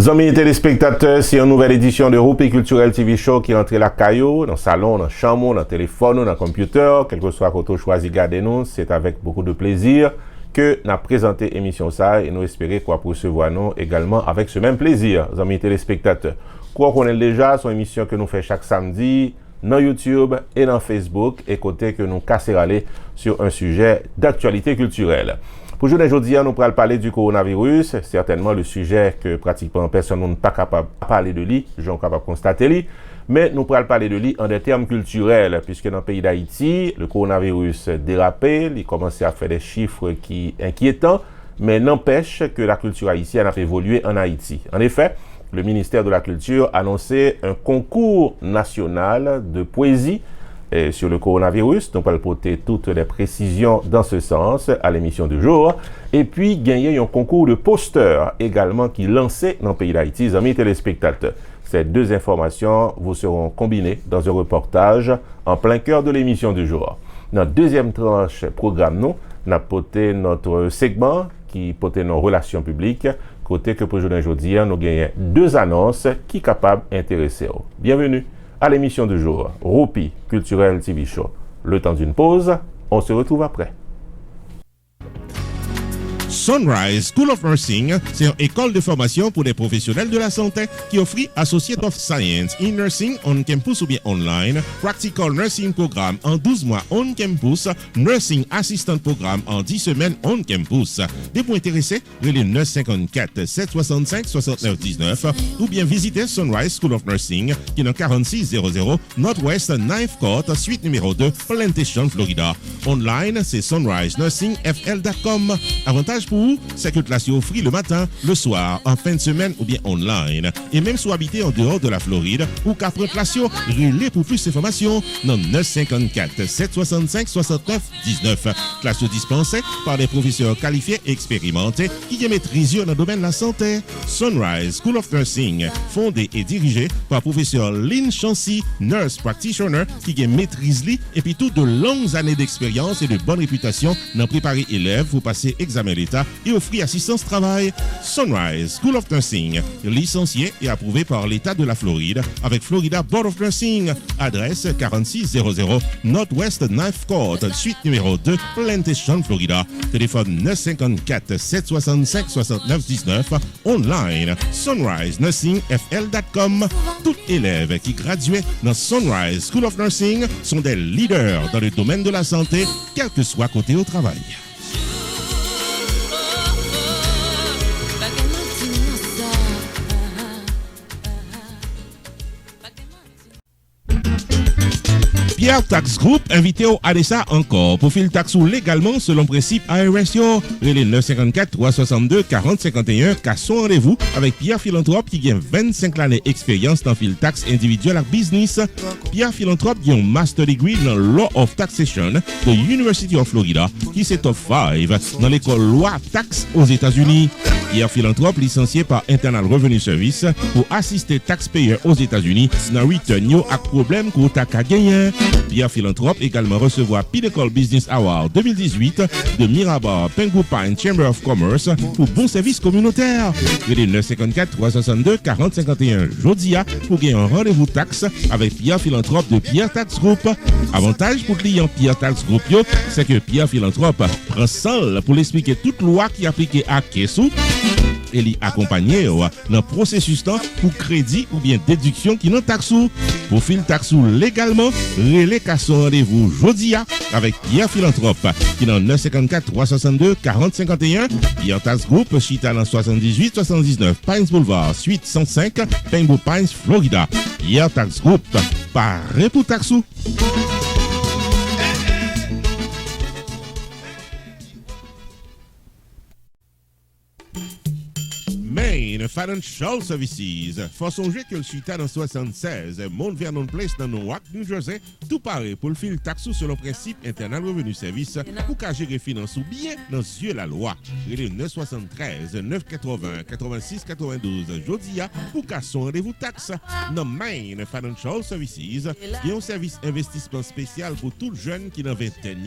Amis téléspectateurs, c'est une nouvelle édition de Roupi Culturel TV Show qui entre la caillou, dans le salon, dans la chambre, dans le téléphone, dans le computer, quel que soit quand on choisit garder nous, c'est avec beaucoup de plaisir que nous avons présenté l'émission ça et nous espérons qu'on va recevoir nous également avec ce même plaisir, amis téléspectateurs. Quoi qu'on ait déjà, c'est une émission que nous faisons chaque samedi dans YouTube et dans Facebook et côté que nous casser aller sur un sujet d'actualité culturelle. Pour aujourd'hui, nous allons parler du coronavirus, certainement le sujet que pratiquement personne n'est pas capable de parler de lui, je suis capable de constater lui, mais nous allons parler de lui en des termes culturels, puisque dans le pays d'Haïti, le coronavirus dérapé, il commence à faire des chiffres qui inquiétants, mais n'empêche que la culture haïtienne a évolué en Haïti. En effet, le ministère de la Culture a annoncé un concours national de poésie sur le coronavirus. Donc, on va porter toutes les précisions dans ce sens à l'émission du jour. Et puis, gagner un concours de posters également qui lancé dans le pays d'Haïti, amis téléspectateurs. Ces deux informations vous seront combinées dans un reportage en plein cœur de l'émission du jour. Dans la deuxième tranche programme, nous avons porté notre segment qui portait nos relations publiques. Côté que pour aujourd'hui, nous gagnons deux annonces qui sont capables d'intéresser. Bienvenue à l'émission du jour, Roupi Culturel TV Show. Le temps d'une pause, on se retrouve après. Sunrise School of Nursing, c'est une école de formation pour les professionnels de la santé qui offre Associate of Science in Nursing on campus ou bien online, Practical Nursing Programme en 12 mois on campus, Nursing Assistant Programme en 10 semaines on campus. Des points intéressés, relais 954 765 69 19 ou bien visitez Sunrise School of Nursing qui est dans 4600 Northwest 9th Court, suite numéro 2, Plantation, Florida. Online, c'est sunrisenursingfl.com. Avantage pour vous, c'est que classe est offre le matin, le soir, en fin de semaine ou bien online. Et même si vous habitez en dehors de la Floride ou qu'après classe, relais pour plus d'informations dans 954 765 69 19. Classe dispensée par des professeurs qualifiés et expérimentés qui maîtrisent dans le domaine de la santé. Sunrise School of Nursing, fondé et dirigé par professeur Lynn Chancy, nurse practitioner qui maîtrise et puis toutes de longues années d'expérience et de bonne réputation dans préparer élèves pour passer examen d'État et offrir assistance travail. Sunrise School of Nursing, licencié et approuvé par l'État de la Floride avec Florida Board of Nursing. Adresse 4600 Northwest 9th Court, suite numéro 2, Plantation, Florida. Téléphone 954 765 69 19. Online, sunrisenursingfl.com. Tout élève qui graduait dans Sunrise School of Nursing sont des leaders dans le domaine de la santé, quel que soit côté au travail. Pierre Tax Group invité au ADESA encore pour filer taxe légalement selon principe ARSO. Relais 954 362 40 51 son rendez-vous avec Pierre Philanthrope qui gagne 25 années d'expérience dans fil taxe individuel et business. Pierre Philanthrope a un master degree dans Law of Taxation de University of Florida qui s'est top 5 dans l'école loi taxe aux États-Unis. Pierre Philanthrope licencié par Internal Revenue Service pour assister taxpayers aux États-Unis dans return yo ak problème ko ta ka gagner. Pierre Philanthrope également recevoir Pinnacle Business Award 2018 de Mirabar Pengu Pine Chamber of Commerce pour bon service communautaire. Relais 954 362 40 51 Jodia pour gagner un rendez-vous taxe avec Pierre Philanthrope de Pierre Tax Group. Avantage pour client Pierre Tax Group c'est que Pierre Philanthrope prend seul pour l'expliquer toute loi qui applique à Kessou et l'y accompagner dans le processus pour crédit ou bien déduction qui n'ont taxou. Pour fil taxou légalement, relais qu'à son rendez-vous Jodia avec Pierre Philanthrope qui dans 954 362 40 51. Pierre Tax Group, Chita dans 78 79 Pines Boulevard, suite 105, Pengu Pines, Florida. Pierre Tax Group, paré pour taxou. Main Financial Services. Faut songer que le Chita dans 76, Mount Vernon Place dans Newark, New Jersey, tout paraît pour le fil taxou selon principe Internal Revenue Service pour qu'à gérer finance ou bien dans yeux la loi. Il est 973 980 86 92 Jodia pour qu'à son rendez-vous taxe. Dans Main Financial Services, il y a un service investissement spécial pour tout jeune qui dans vingtaine.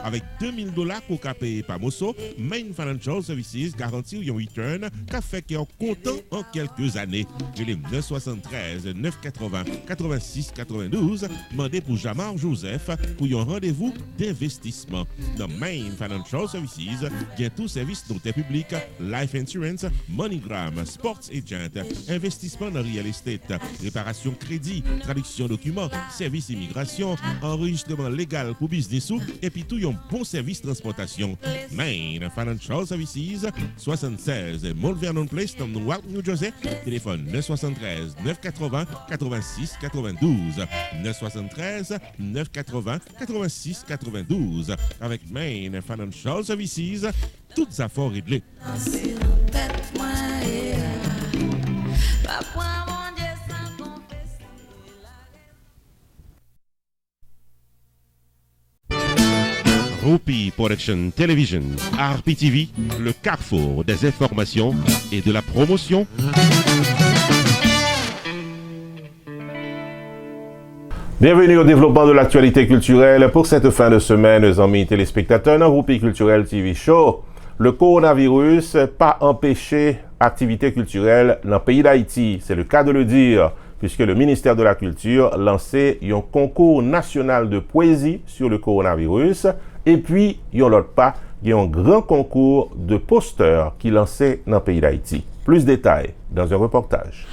Avec $2000 pour qu'à payer par Mosso, Main Financial Services garantit un return qu'a fait qu'il est content en quelques années. Je l'ai 973 980 86 92. Demandez pour Jamar Joseph pour un rendez-vous d'investissement. Dans Main Financial Services, il y a tout service notaire public, life insurance, MoneyGram, sports agent, investissement dans real estate, réparation crédit, traduction documents, service immigration, enregistrement légal pour business et puis tout un bon service transportation. Main Financial Services, 76 Mount Vernon Place, dans Newark, New Jersey. Téléphone 973 980 86 92. 973 980 86 92. Avec Main Financial Services, toutes affaires réglées. Rupi Production Television, RPTV, le carrefour des informations et de la promotion. Bienvenue au développement de l'actualité culturelle pour cette fin de semaine, les amis téléspectateurs, dans Rupi Culturel TV Show. Le coronavirus pas empêché activité culturelle dans le pays d'Haïti, c'est le cas de le dire, puisque le ministère de la Culture lançait un concours national de poésie sur le coronavirus, et puis, il y a l'autre pas, il y a un grand concours de posters qui lançait dans le pays d'Haïti. Plus de détails dans un reportage.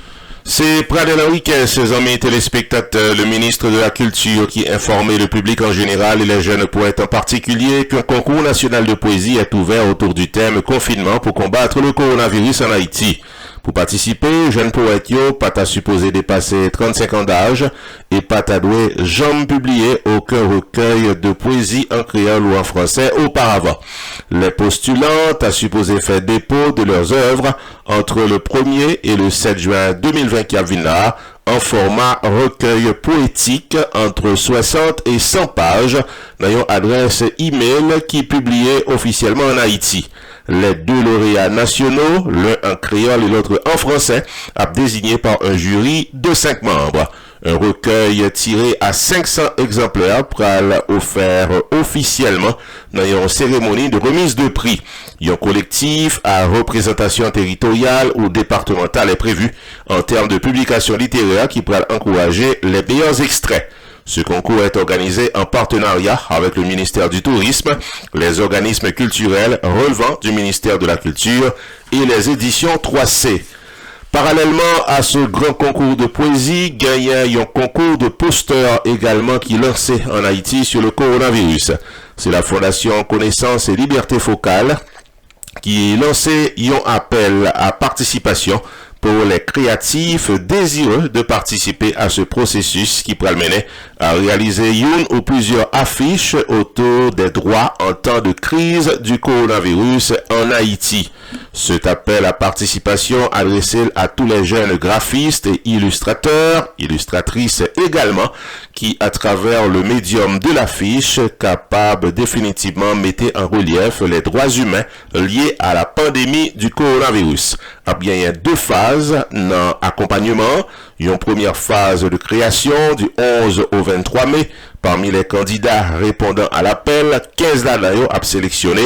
C'est Pradel Henriquez, ses amis téléspectateurs, le ministre de la Culture qui informait le public en général et les jeunes poètes en particulier qu'un concours national de poésie est ouvert autour du thème confinement pour combattre le coronavirus en Haïti. Pour participer, jeune poète yo, pas à supposé dépasser 35 ans d'âge et pas à doué jamais publié aucun recueil de poésie en créole ou en français auparavant. Les postulants à supposé faire dépôt de leurs œuvres entre le 1er et le 7 juin 2020 qui a vu là, en format recueil poétique entre 60 et 100 pages, dans une adresse email qui est publiée officiellement en Haïti. Les deux lauréats nationaux, l'un en créole et l'autre en français, désigné par un jury de 5 membres. Un recueil tiré à 500 exemplaires pral offert officiellement dans une cérémonie de remise de prix. Un collectif à représentation territoriale ou départementale est prévu en termes de publication littéraire qui pral encourager les meilleurs extraits. Ce concours est organisé en partenariat avec le ministère du Tourisme, les organismes culturels relevant du ministère de la Culture et les éditions 3C. Parallèlement à ce grand concours de poésie, gagne un concours de posters également qui lancé en Haïti sur le coronavirus. C'est la Fondation Connaissance et Liberté Focale qui lancé un appel à participation pour les créatifs désireux de participer à ce processus qui pourrait mener à réaliser une ou plusieurs affiches autour des droits en temps de crise du coronavirus en Haïti. Cet appel à participation adressé à tous les jeunes graphistes et illustrateurs, illustratrices également, qui à travers le médium de l'affiche, capable définitivement mettre en relief les droits humains liés à la pandémie du coronavirus. Il y a deux phases dans l'accompagnement. Une première phase de création du 11 au 23 mai. Parmi les candidats répondant à l'appel, 15 là a sélectionné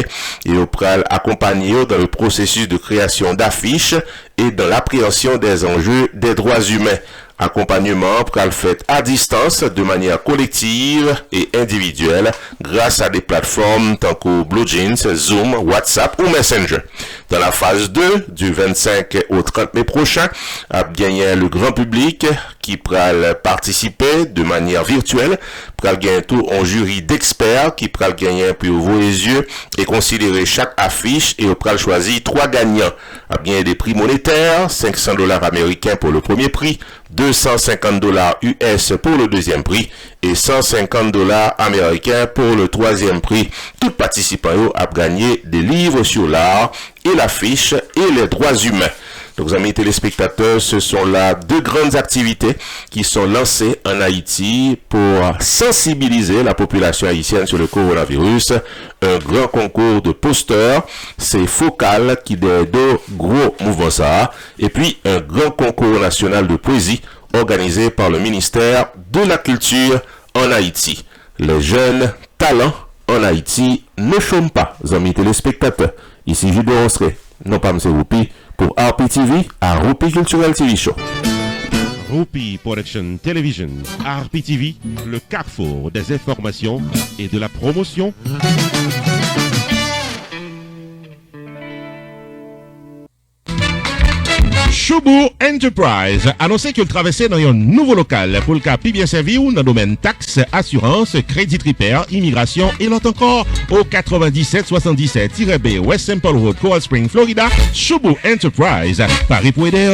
et au pral accompagné dans le processus de création d'affiches et dans l'appréhension des enjeux des droits humains. Accompagnement pral fait à distance de manière collective et individuelle grâce à des plateformes tant que BlueJeans, Zoom, WhatsApp ou Messenger. Dans la phase 2, du 25 au 30 mai prochain, a gagné le grand public qui pral participer de manière virtuelle, pral gagner tout un jury d'experts qui pral gagner puis ouvrir les yeux et considérer chaque affiche et pral choisir 3 gagnants. A gagné des prix monétaires, $500 américains pour le premier prix, $250 US pour le deuxième prix et $150 américains pour le troisième prix. Tout participant a gagné des livres sur l'art et l'affiche et les droits humains. Donc, amis téléspectateurs, ce sont là 2 grandes activités qui sont lancées en Haïti pour sensibiliser la population haïtienne sur le coronavirus. Un grand concours de posters, c'est Focal qui des 2 gros mouvements ça, et puis un grand concours national de poésie organisé par le ministère de la Culture en Haïti. Les jeunes talents en Haïti ne chôment pas, amis téléspectateurs. Ici Judo Rosseré, non pas M. Roupi, Pour RPTV, à Roupi Culturel TV Show. Roupi Production Television, RPTV, le carrefour des informations et de la promotion. Choubou Enterprise annoncé qu'il traversait dans un nouveau local pour le cas plus bien servi ou dans le domaine taxes, assurance, crédit repair, immigration et l'autre encore au 9777-B West Simple Road, Coral Spring, Florida. Choubou Enterprise, Paris pour aider,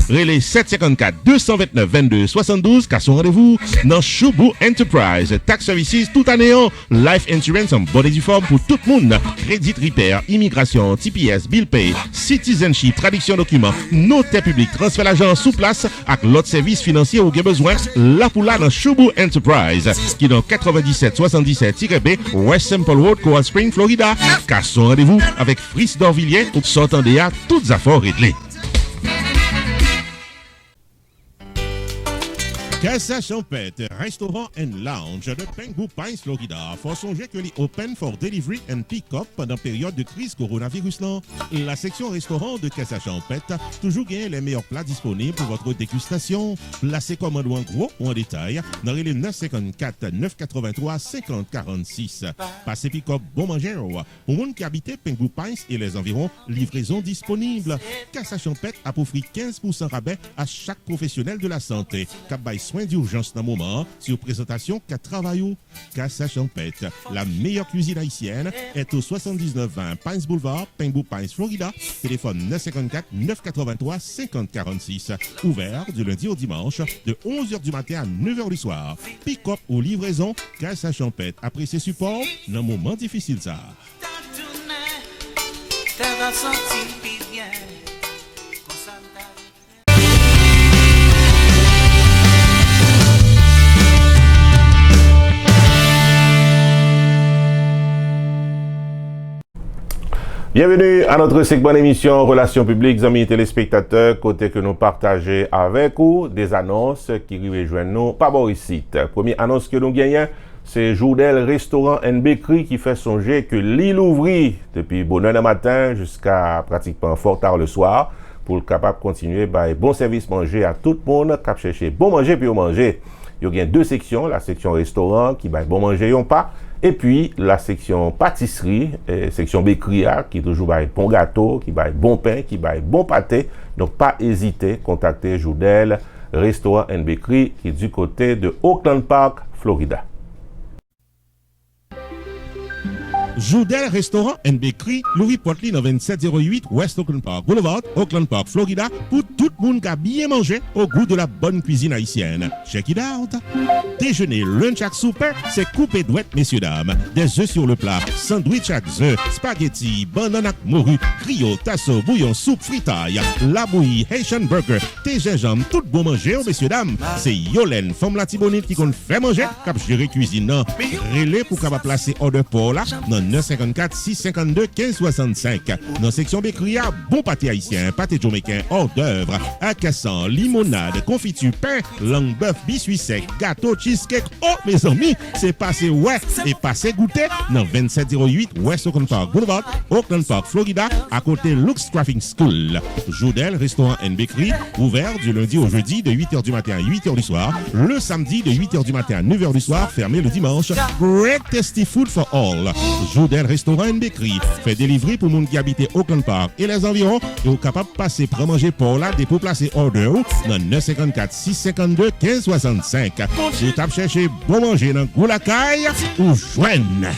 relais 754-229-22-72, car son rendez-vous dans Choubou Enterprise. Tax Services tout année, life insurance en bonne et due forme pour tout le monde, crédit repair, immigration, TPS, bill pay, citizenship, traduction documents, notaire public, transfert l'argent sous place avec l'autre service financier ou bien besoin, là pour là dans Choubou Enterprise, qui est dans 9777-B West Simple Road, Coral Spring, Florida. Car son rendez-vous avec Fritz Dorvilliers, sortant des toutes affaires réglées. Casa Champette, restaurant and lounge de Pengu Pines, Florida. Faut songer que les open for delivery and pick-up pendant période de crise coronavirus. La section restaurant de Casa Champette toujours gagne les meilleurs plats disponibles pour votre dégustation. Placez commande en gros ou en détail dans les 954 983 50 46. Passez pick-up bon manger pour monde qui habite Pengu Pines et les environs, livraison disponible. Casa Champette a offert 15% rabais à chaque professionnel de la santé. Soins d'urgence dans le moment sur présentation qu'à travail. Casa Champette, la meilleure cuisine haïtienne, est au 7920 Pines Boulevard, Pengu Pines, Florida. Téléphone 954 983 50 46. Ouvert du lundi au dimanche de 11h du matin à 9h du soir. Pick-up ou livraison, Casa Champette. Après ses supports, dans un moment difficile ça. Bienvenue à notre segment d'émission Relations publiques, amis téléspectateurs, côté que nous partageons avec vous des annonces qui rejoignent nous par ici. Première annonce que nous gagnons, c'est Joudel Restaurant and Bakery qui fait songer que l'île ouvrit depuis bonne heure du matin jusqu'à pratiquement fort tard le soir pour le capable de continuer par bon service manger à tout le monde qui cherche bon manger puis manger. Il y a deux sections, la section restaurant qui va bon manger ou pas. Et puis, la section pâtisserie, section bakery, qui toujours va bon gâteau, qui va bon pain, qui va bon pâté. Donc, pas hésiter, contacter Joudel Restaurant and Bakery, qui est du côté de Oakland Park, Florida. Joudel Restaurant and Bakery, Louis Portly dans 2708 West Oakland Park Boulevard, Oakland Park, Florida, pour tout le monde qui a bien mangé au goût de la bonne cuisine haïtienne. Check it out! Déjeuner, lunch ak souper, c'est coupé douette, messieurs, dames. Des œufs sur le plat, sandwich ak œufs, spaghetti, banane ak morue, griot, tasso, bouillon, soupe, fritaille, la bouillie, Haitian burger, thé gingembre, tout bon manger, messieurs, dames. C'est Yolène, femme la tibonite qui compte fait manger, cap gérer cuisine. Relais pour capable placer order pour là, dans 954 652 1565. Dans section bakery, bon pâté haïtien, pâté jamaïcain, hors d'œuvre, à cassan, limonade, confiture, pain, langue bœuf, biscuit sec, gâteau, cheesecake. Oh, mes amis, c'est passé ouais et passé goûter dans 2708 West Oakland Park Boulevard, Oakland Park, Florida, à côté Lux Crafting School. Joudel Restaurant and Bakery, ouvert du lundi au jeudi de 8h du matin à 8h du soir, le samedi de 8h du matin à 9h du soir, fermé le dimanche. Great tasty food for all. Joudel Restaurant and Bakery fait délivrer pour monde qui habite Oakland Park et les environs et au capable de passer pour manger pour là des pour placer order dans 954 652 1565. Si tu as cherché bon manger dans Goulacaille ou Joanne.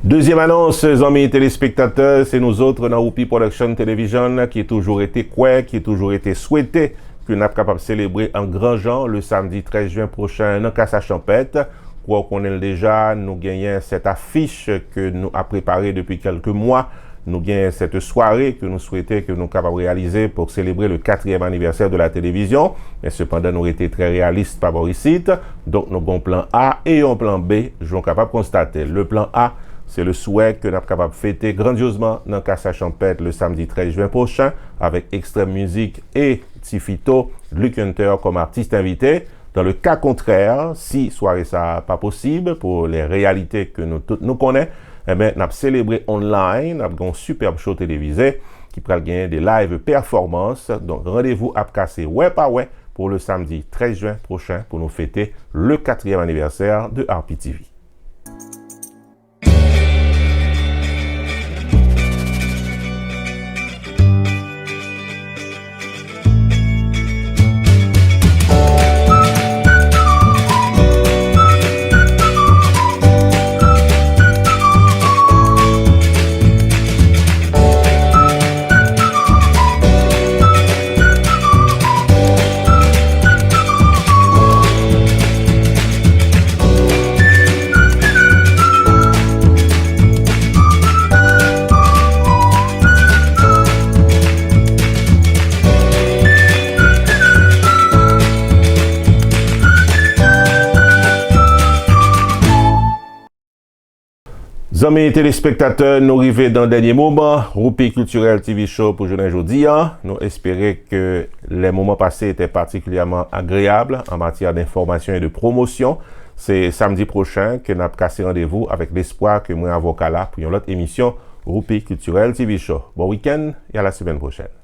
Deuxième annonce, amis téléspectateurs, c'est nous autres dans Roupi Production Television qui a toujours été qui a toujours été souhaité que nous sommes capables de célébrer en grand genre le samedi 13 juin prochain dans Casa Champette. Quoi qu'on ait déjà, nous gagnons cette affiche que nous avons préparée depuis quelques mois. Nous gagnons cette soirée que nous souhaitons que nous sommes capables de réaliser pour célébrer le 4e anniversaire de la télévision. Mais cependant, nous avons été très réalistes par rapport ici. Donc, nous avons un plan A et un plan B. Je suis capable de constater. Le plan A, c'est le souhait que nous sommes capables de fêter grandiosement dans Casa Champette le samedi 13 juin prochain avec Extrême Musique et Tifito, Luc Hunter comme artiste invité. Dans le cas contraire, si soirée ça pas possible pour les réalités que nous toutes nous connaissons, eh bien, nous avons célébré online, nous avons un superbe show télévisé qui pourra gagner des live performances. Donc, rendez-vous à casser ouais pas ouais pour le samedi 13 juin prochain pour nous fêter le 4e anniversaire de RPTV. Amis téléspectateurs, nous arrivons dans le dernier moment. Roupi Culturel TV Show pour aujourd'hui. Nous espérons que les moments passés étaient particulièrement agréables en matière d'information et de promotion. C'est samedi prochain que nous avons cassé rendez-vous avec l'espoir que moi avocat là pour une autre émission Roupi Culturel TV Show. Bon week-end et à la semaine prochaine.